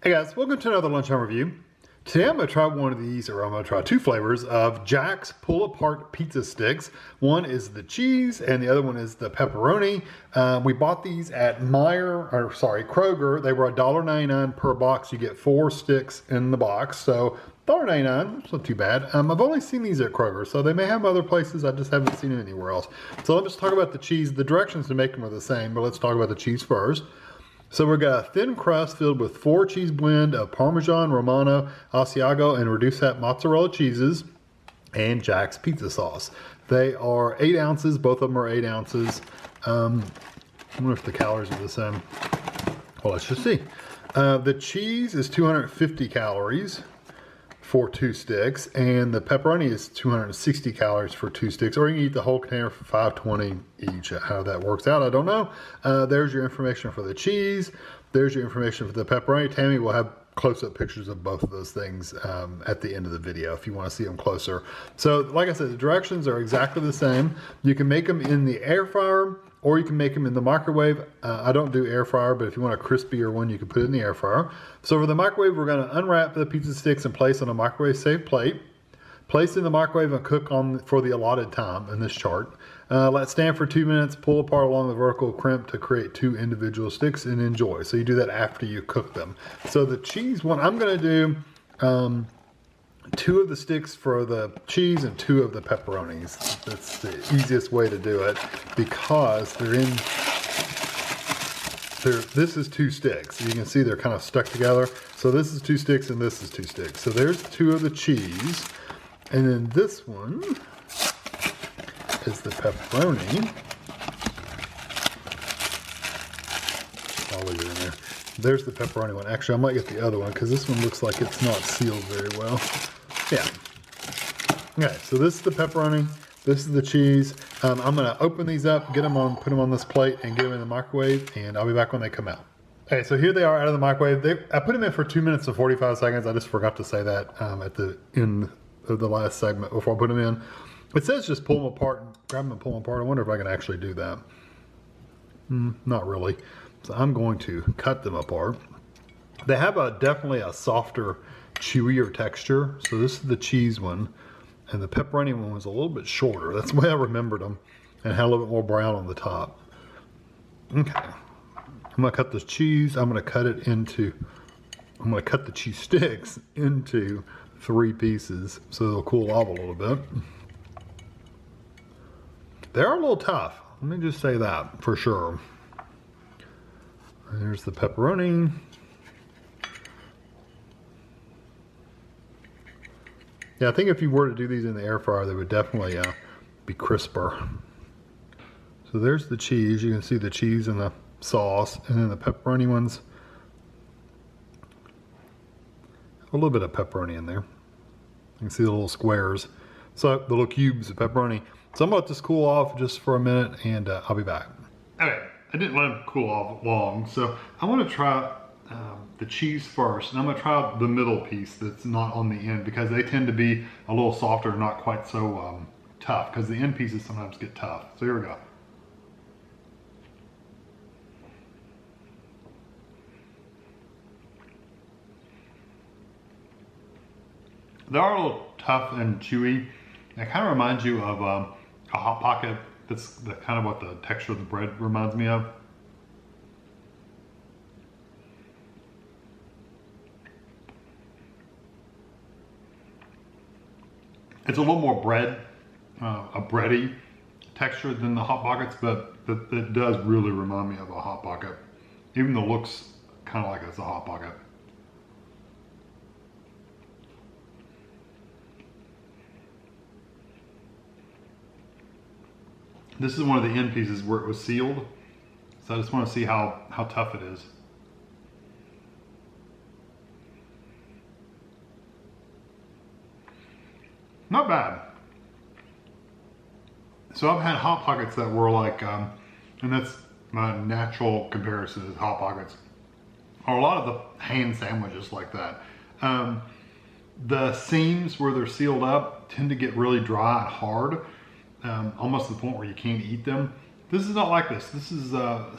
Hey guys, welcome to another Lunchtime review. Today I'm going to try one of these, or I'm going to try two flavors of Jack's pull-apart pizza sticks. One is the cheese and the other one is the pepperoni. We bought these at Kroger. They were $1.99 per box. You get 4 sticks in the box, so $1.99, that's not too bad. I've only seen these at Kroger, so they may have other places. I just haven't seen it anywhere else. So let's talk about the cheese. The directions to make them are the same, but let's talk about the cheese first. So we've got a thin crust filled with 4 cheese blend of Parmesan, Romano, Asiago, and reduced mozzarella cheeses, and Jack's pizza sauce. They are 8 ounces. Both of them are 8 ounces. I wonder if the calories are the same. Well, let's just see. The cheese is 250 calories for 2 sticks, and the pepperoni is 260 calories for 2 sticks, or you can eat the whole container for $5.20 each. How that works out, I don't know. There's your information for the cheese. There's your information for the pepperoni. Tammy will have close-up pictures of both of those things at the end of the video if you want to see them closer. So like I said, the directions are exactly the same. You can make them in the air fryer, or you can make them in the microwave. I don't do air fryer, but if you want a crispier one, you can put it in the air fryer. So for the microwave, we're going to unwrap the pizza sticks and place on a microwave-safe plate. Place in the microwave and cook on for the allotted time in this chart. Let stand for 2 minutes, pull apart along the vertical crimp to create 2 individual sticks, and enjoy. So you do that after you cook them. So the cheese one, I'm going to do 2 of the sticks for the cheese and 2 of the pepperonis. That's the easiest way to do it because this is 2 sticks. You can see they're kind of stuck together. So this is 2 sticks and this is 2 sticks. So there's 2 of the cheese. And then this one is the pepperoni. I'll leave it in there. There's the pepperoni one. Actually, I might get the other one because this one looks like it's not sealed very well. Yeah. Okay, so this is the pepperoni. This is the cheese. I'm going to open these up, put them on this plate, and get them in the microwave, and I'll be back when they come out. Okay, so here they are out of the microwave. I put them in for 2 minutes and 45 seconds. I just forgot to say that at the end of the last segment before I put them in. It says just pull them apart, grab them and pull them apart. I wonder if I can actually do that. Not really. So I'm going to cut them apart. They have definitely a softer, chewier texture. So this is the cheese one, and the pepperoni one was a little bit shorter. That's the way I remembered them, and had a little bit more brown on the top. Okay, I'm gonna cut this cheese. I'm gonna cut the cheese sticks into 3 pieces so they'll cool off a little bit. They are a little tough. Let me just say that for sure. There's the pepperoni. Yeah, I think if you were to do these in the air fryer, they would definitely be crisper. So there's the cheese. You can see the cheese and the sauce, and then the pepperoni ones. A little bit of pepperoni in there. You can see the little squares. So the little cubes of pepperoni. So I'm going to let this cool off just for a minute, and I'll be back. Okay, I didn't let them cool off long, so I want to try the cheese first, and I'm going to try the middle piece that's not on the end because they tend to be a little softer, not quite so tough, because the end pieces sometimes get tough. So here we go. They are a little tough and chewy. It kind of reminds you of a Hot Pocket. That's kind of what the texture of the bread reminds me of. It's a little more bread, a bready texture than the Hot Pockets, but it does really remind me of a Hot Pocket. Even though it looks kind of like it's a Hot Pocket. This is one of the end pieces where it was sealed. So I just want to see how tough it is. Not bad. So I've had Hot Pockets that were like, and that's my natural comparison is Hot Pockets, or a lot of the hand sandwiches like that. The seams where they're sealed up tend to get really dry and hard, almost to the point where you can't eat them. This is not like this. This is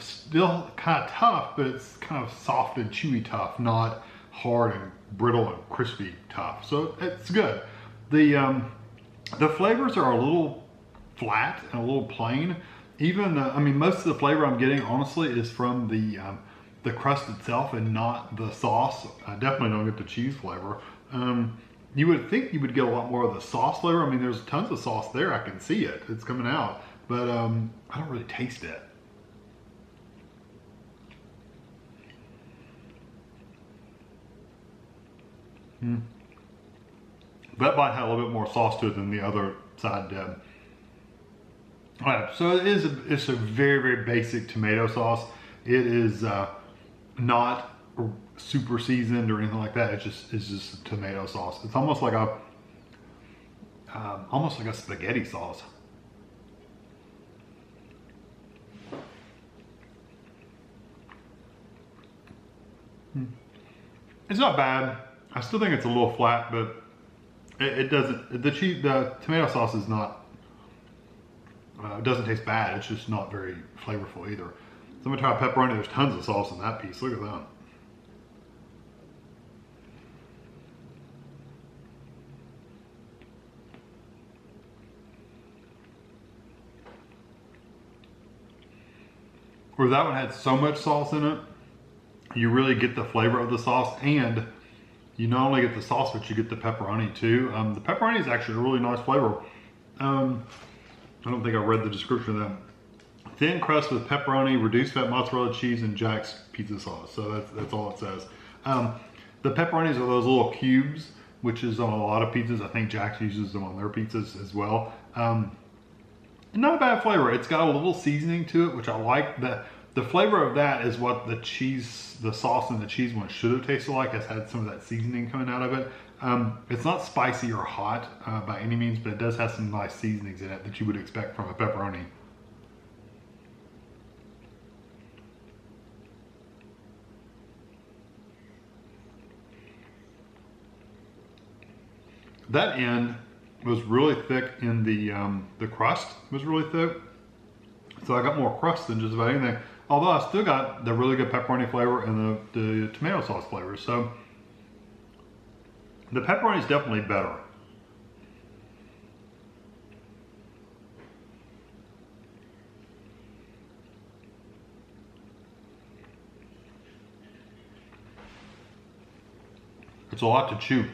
still kind of tough, but it's kind of soft and chewy tough, not hard and brittle and crispy tough. So it's good. The flavors are a little flat and a little plain. Even, I mean, most of the flavor I'm getting, honestly, is from the crust itself and not the sauce. I definitely don't get the cheese flavor. You would think you would get a lot more of the sauce flavor. I mean, there's tons of sauce there. I can see it. It's coming out. But I don't really taste it. That bite had a little bit more sauce to it than the other side did. All right, so it's a very, very basic tomato sauce. It is not super seasoned or anything like that. It's just a tomato sauce. It's almost like a spaghetti sauce. It's not bad. I still think it's a little flat, but it doesn't. The tomato sauce is not. It doesn't taste bad. It's just not very flavorful either. So I'm gonna try pepperoni. There's tons of sauce in that piece. Look at that. Where that one had so much sauce in it, you really get the flavor of the sauce, and you not only get the sauce, but you get the pepperoni too. The pepperoni is actually a really nice flavor. I don't think I read the description of that. Thin crust with pepperoni, reduced fat mozzarella cheese, and Jack's pizza sauce. So that's all it says. The pepperonis are those little cubes, which is on a lot of pizzas. I think Jack's uses them on their pizzas as well. Not a bad flavor. It's got a little seasoning to it, which I like. The flavor of that is what the sauce and the cheese one should have tasted like. It's had some of that seasoning coming out of it. It's not spicy or hot by any means, but it does have some nice seasonings in it that you would expect from a pepperoni. That end was really thick in the crust was really thick. So I got more crust than just about anything. Although I still got the really good pepperoni flavor and the tomato sauce flavor. So the pepperoni is definitely better. It's a lot to chew.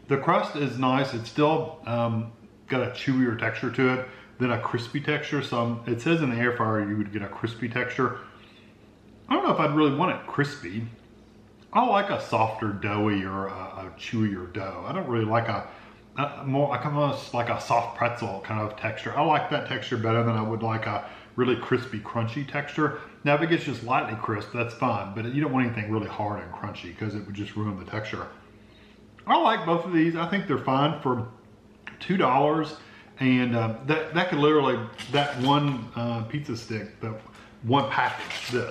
The crust is nice. It's still got a chewier texture to it than a crispy texture. So it says in the air fryer you would get a crispy texture. I don't know if I'd really want it crispy. I like a softer doughy or a chewier dough. I don't really like I almost like a soft pretzel kind of texture. I like that texture better than I would like a really crispy, crunchy texture. Now, if it gets just lightly crisp, that's fine, but you don't want anything really hard and crunchy because it would just ruin the texture. I like both of these. I think they're fine for $2, and that could literally, that one pizza stick, that one package,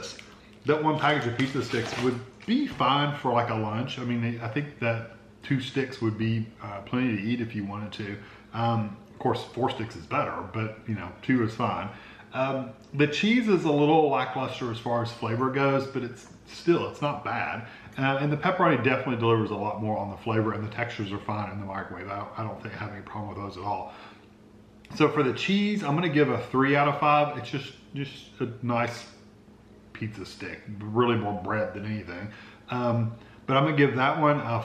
that one package of pizza sticks would be fine for like a lunch. I mean, I think that 2 sticks would be plenty to eat if you wanted to. Of course, 4 sticks is better, but 2 is fine. The cheese is a little lackluster as far as flavor goes, but it's not bad. And the pepperoni definitely delivers a lot more on the flavor, and the textures are fine in the microwave. I don't think I have any problem with those at all. So for the cheese, I'm gonna give a 3 out of 5. It's just a nice pizza stick, really more bread than anything. But I'm gonna give that one a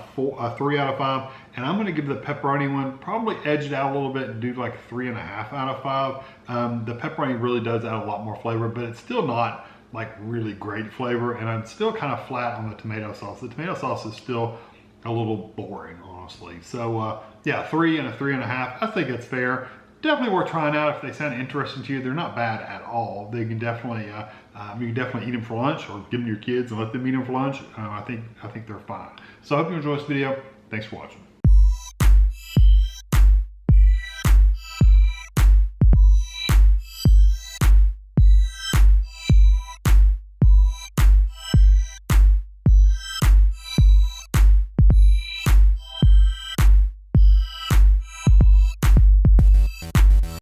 3 out of 5, and I'm gonna give the pepperoni one, probably edge it out a little bit and do like 3.5 out of 5. The pepperoni really does add a lot more flavor, but it's still not like really great flavor, and I'm still kind of flat on the tomato sauce. The tomato sauce is still a little boring, honestly. So yeah, 3 and a 3.5. I think it's fair. Definitely worth trying out if they sound interesting to you. They're not bad at all. They can definitely, you can definitely eat them for lunch, or give them to your kids and let them eat them for lunch. I think they're fine. So I hope you enjoy this video. Thanks for watching.